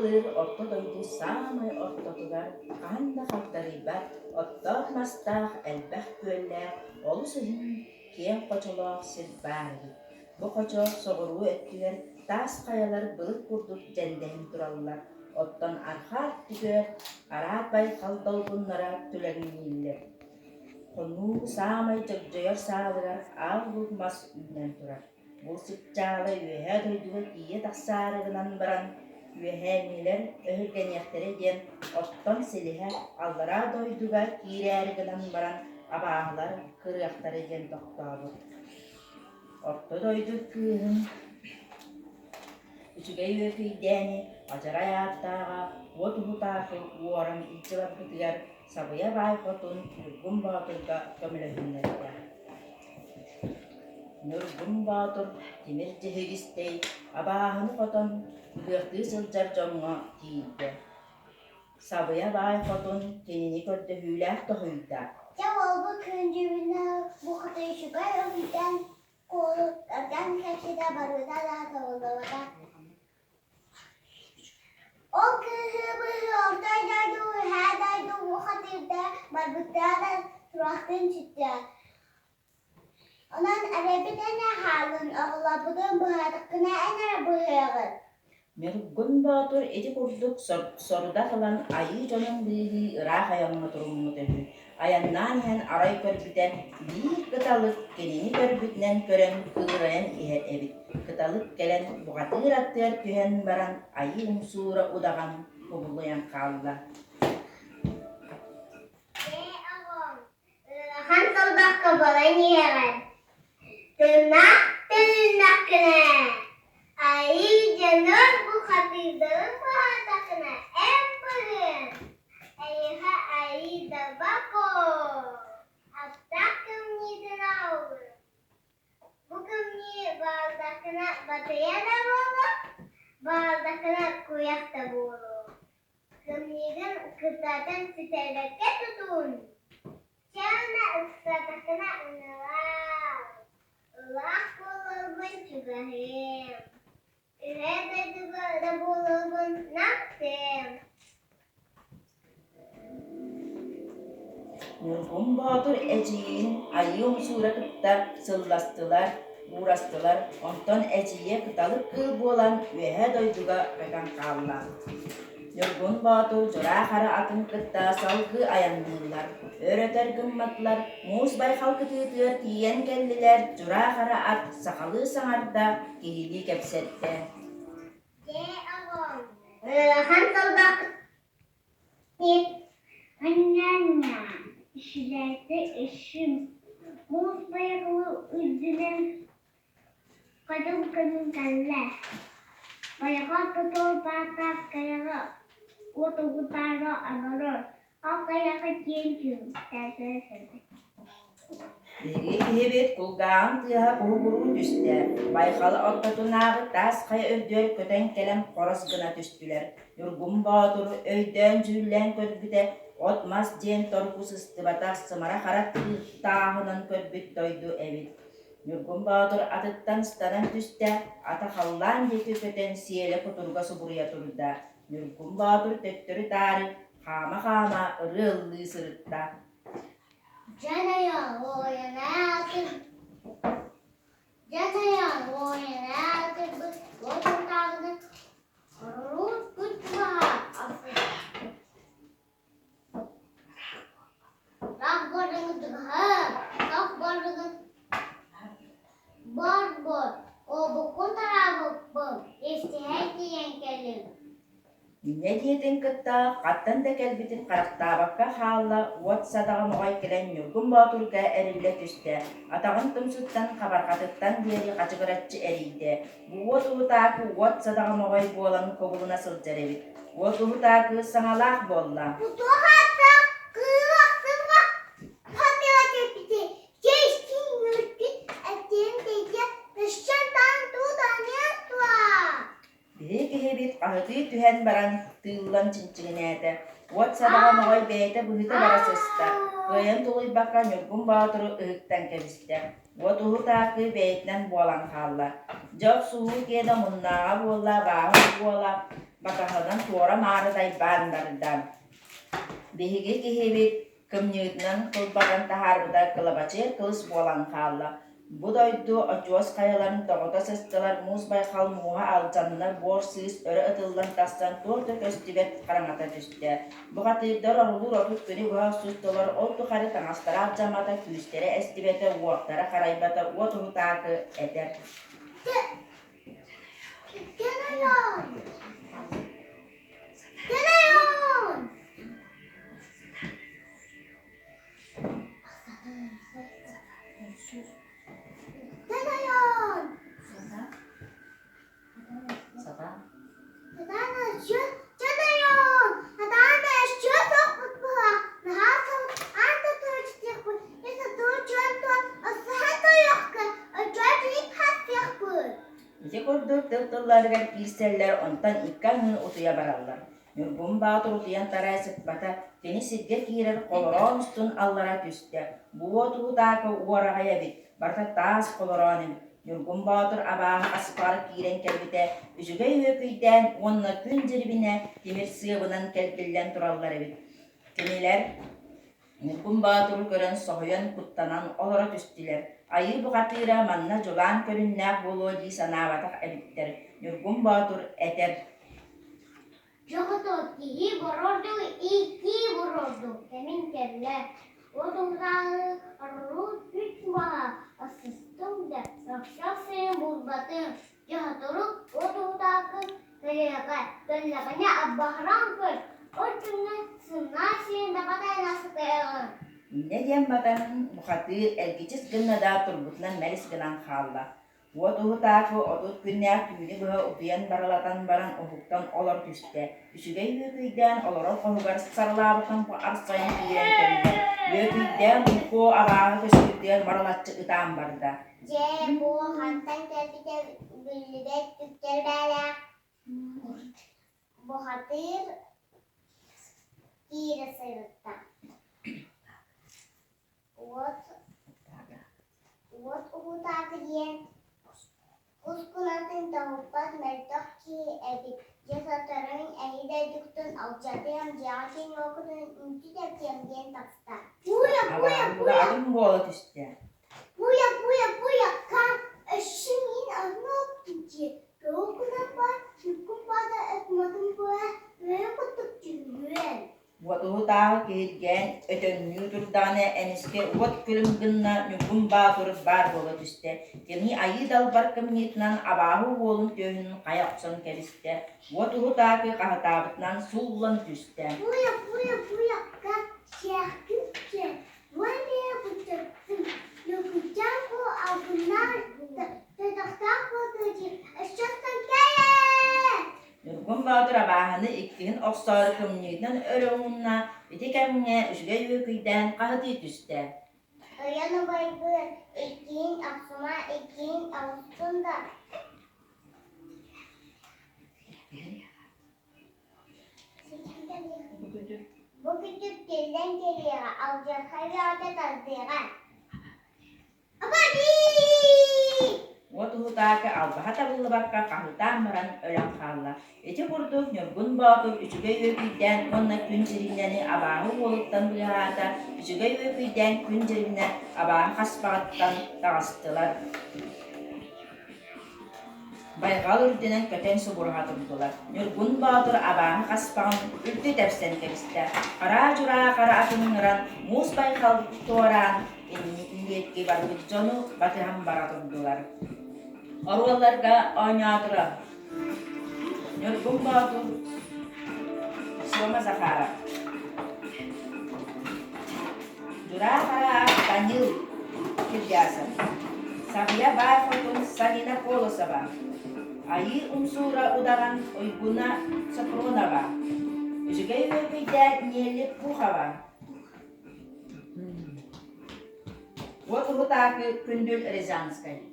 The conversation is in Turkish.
kılır orta doydu samay ortatılar. Kanda kalktarıbar ottah mastah elbeh göller. Olu sözün kien koçolaq silbari. Bu koço soğuru ettiler. Tas kayalar bılık kurduk cendehin turallar. Ottan arxar tügör. Arat bay kaldal bunlara tüleginler. Konu samay cıgcayar sağdırar. Al bulmaz ünnen turar. Bu sıkçalı üyehe duyduğu kiye taksarıgınan baran üyehemiler öhürgeniyekleri diyen ottan silihe allara doyduğu kirerigınan baran abağlar kırıqları diyen doktabı. Otta doydu kığın üçüge yöküydeni acara yattağa otuhu takı uoram ilçivat kıtıgar sabıya baykotun yurgun batırga kömülehünlerler. Nurgun batur timir cehiristey abahını koton gıhtı sılcar jonga tiyde. Sabıya baykotun tenini kördü hüylek tohuyda. Cevabı küncüğüne bu kadar şüphe ömürden koluklardan kaçıda barıda da doğulduğunda. O kıhımı ortadaydı, her daydı bu kadar barbukta da turaktın çıktı. Onun arabiden ne halın ağlabıdın bu hadıkkına en arabı. Nurgun batur edi kurduk soruda kalan ayı jonun bihi ırak ayağına durumunu dönü. Ayannan hen aray körbüten bir kıtalık gelini körbütnen kören kırayan iher ebit. Kıtalık gelen buğatır attır tühen baran ayı umsura udagan kubulayan kalla. Hansal dakika balay niyeler. Tırnak kine. Ayı canır bu katırdığın bu hatakına en bugün. Ayı da bako. Aptakım nidin avur. Bugün ni bardakına batıya da bulu. Bardakına kuyak da bulu. Kımnidin kırtadan siterleke tutun. Çağına ıslatakına ınılar. Allah kulumun çugahim. Ühede da bulumun naktim. Nurgun batur eciyin ayı umsura kıtta sıllastılar, uğraştılar. Ondan eciye kıtalık kıl bolan ühe doyduga kakan kalla. Nurgun batur jora kara atın kıtta salgı ayandılar. Öğreter gımmatlar, muz bay halkı tığıtır tiyen kelliler. Jora kara at sakalı sanarda gihili kepsette. Ağam. Hansal dakika. Annenle işlerde eşim. Muz bayaklı üzdülen kadın kalle. Bayakat tutul patak kayaga. Utu gutara anarır. Al kayaga gençim. Tersine. Hebet kulgan tıha kuhuburu düştü. Baykalı ottatunağı tas kaya öldür köten kelem koros gına düştüler. Nurgun batur öyden jüllen körbüte otmaz diyen torkus ıstıbata sımara karat tağının körbüt doydu evit. Nurgun batur atıttan stadan düştü. Ata hallan yeki köten siyele kuturgası buraya turda. Nurgun batur töktürü tarih. Kama ırıllı sırıtta. Canaya oyanatır. Canaya oyanatır. Lotun tağını rut kutma afır. Rah borunu dıgha. Rah borunu bor. O bukun tarafı bu. İstihar diyen kelim. Ne diyedin kıtta, kattan da kelbitin karaktabakka halla, uat sadağa muğay kelen yurgun baturga erille tüste. Atağın tımsıttan, kabarkatıttan diyeri kaçıgıratçı eriydi. Bu uat uğutaki uat sadağa muğay boğalanın kovuluna sılcar evit. Uat uğutaki sanalak bolla. Kutu hatta kıyılaksın bak. Papela tepiti. Geçtin yürüttün. Ettiğin teyze. Dışarıdan tuğdaniyat var. Biri hebit kahıtı tühen baran tığılan çinçiğinede. Uat sadağa muğay beyte buhita barasısta. Kıyın tuluy bakan yurgun baturu ıhıktan keviste. Uat uğutaki beytnen boğalan kalla. Jok suhu keda munnağa bolla, bağı bolla. Bakahadan tuora mağaraday bandardan. Behigi kihibit kımnyıtnan kılbagan taharıda kılabaçır kılıç bolan kalla. Bu doydu açuas kayaların dağıta sesçalar muz baykal muha alcanlar bor sis örü atıldan tastan tortu köstübet karamata düştü. Bu katırlar arulur otut biri buha sustalar oltu karı tanastara alcamata küstere estibete uaktara karaybata uatuhu takı eder. Geliyor. Geliyor. Geliyor. Sabah. Adana şu geliyor. Adana şu çok mutlu. Nasıl? Anta tutacak bu. Neyse tutacak. Asıl yok ki. Acayip hasyak bu. İki kurduk tıltıllar ver kirseller ondan ikkan hın utuya barallar. Nurgun Batur utuyan taray sıkbata deni sidge kirer koloron üstün allara düştü. Bu otuğu takı uğrağaya bit. Barta taas koloron emit. Nurgun Batur abağı aspar kiren kelbite. Ücüge yöküyden onunla gün zirbine demir sığabından kelkillen turallar emit. Temiler Nurgun Batur'u gören soğuyan kuttanan olara düştüler. Ayı bu katıyla manna jolan körünnek bolo di sanavatak ebitter. Nurgun Batur eter. Jagatot iyi borordu, iki borordu. Demin kelle. O doğrudan aruru tutma. Asistum da sakşasın bulbatın. Jagatoruk o doğrudan kıyakay. Dönlakanya abbahran kır. O cümle sınasın da batay nasıl kıyakay. Ne diyen batanın bu katı elgicis gınna da turbutlan melis gınan khalla. Watuhu takı otut günnek tümünü bıha upiyan baralatan baran uhuktan olar düşte. Üsüge yöküyden olara kohugar sarılabıtan bu arsayan kiren kelle. Yöküyden uku abağı kösüyden baralatçı ıtan barda. Bu hantan terbide güllüde tükker bela. Bu hatır gire sırıtta. What utak diye uskulatın tahupat mertak ki edip cesatarın ehide düktün alçatıyam cihatin yokudun inti de kiyamgen taksta. Abağı bu da adım bu ola düşte. Buya kan eşimin anok ki dokunan var yukun pada etmadım bu ve kutuk cümle. Watuhu takı kehirgen ötön nüturdane eniske wat külüm gınna Nurgun Batur bar bola düşte. Kemi ayı dal barkım nitnan abahu bolun töhün kayaksan keriste. Watuhu takı kahatabıtnan sullan düşte. Buya kan şehküpçe. Vane butaktım. Yokucan bu avunlar. Tetaktan koducu. Eşyattan kaya. Nurgun Batur abahını ikkihin oksarı kımnitnan örüğünna bitikemine üsüge yöküyden kahatı düşte. Yanı baygın. İkin aksuma, ikin avustunda. Bu küçük dilden geliyor. Alacak hayata tazdığına. Abadi! Watuhu takı albahata bulabakka kahıtammaran ölen kalla. Eti kurduk Nurgun Batur üsüge yöküyden onna küncirinneni abahu boluktan bilahata üsüge yöküyden küncirinne abahu kaspagattan dağıstılar. Baygal ürtenen köten subur hatırdılar. Nurgun Batur abahu kaspağın ürtü tepsen keriste. Kara jura kara atınıran mus baykal tuoran inniyetki barbücconu batırhan baratırdılar. Arvalarga oynadılar. Nurgun Batur Soma Zakara. Jura kara tanjil kirjasa. Sabiya bar fotun sagina kolo sabah. Ayı unsura udaran uyguna sakrona ba. Üzüge yöpüyden niyeli puha ba. Watuhu takı kündül rezanskay.